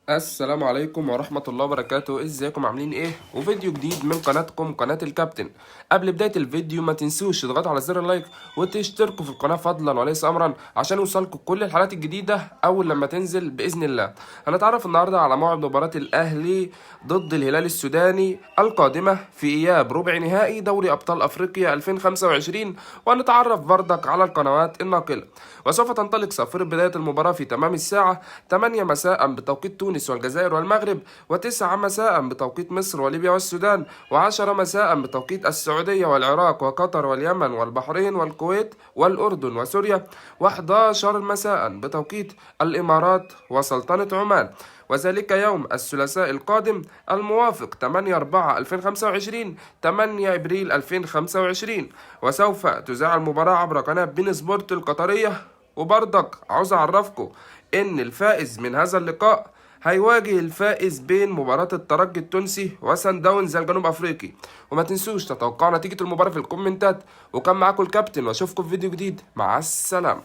السلام عليكم ورحمة الله وبركاته. ازيكم عاملين ايه؟ وفيديو جديد من قناتكم قناة الكابتن. قبل بداية الفيديو ما تنسوش تضغطوا على زر اللايك وتشتركوا في القناة فضلا وليس امرا عشان يوصلكم كل الحلقات الجديدة اول لما تنزل باذن الله. هنتعرف النهارده على موعد مباراة الاهلي ضد الهلال السوداني القادمة في اياب ربع نهائي دوري ابطال افريقيا 2025، وهنتعرف بردك على القنوات الناقلة. وسوف تنطلق صافرة بداية المباراة في تمام الساعة 8 مساء بتوقيت تونس والجزائر والمغرب، و9 مساء بتوقيت مصر وليبيا والسودان، و10 مساء بتوقيت السعودية والعراق وقطر واليمن والبحرين والكويت والأردن وسوريا، و11 مساء بتوقيت الإمارات وسلطنة عمان، وذلك يوم الثلاثاء القادم الموافق 8/4/2025 8 إبريل 2025. وسوف تذاع المباراة عبر قناة بين سبورت القطرية. وبرضك عاوز أعرفكم إن الفائز من هذا اللقاء هيواجه الفائز بين مباراة الترجي التونسي وسان داونز الجنوب افريقي. وما تنسوش تتوقعوا نتيجة المباراة في الكومنتات. وكان معاكم الكابتن واشوفكم في فيديو جديد، مع السلامة.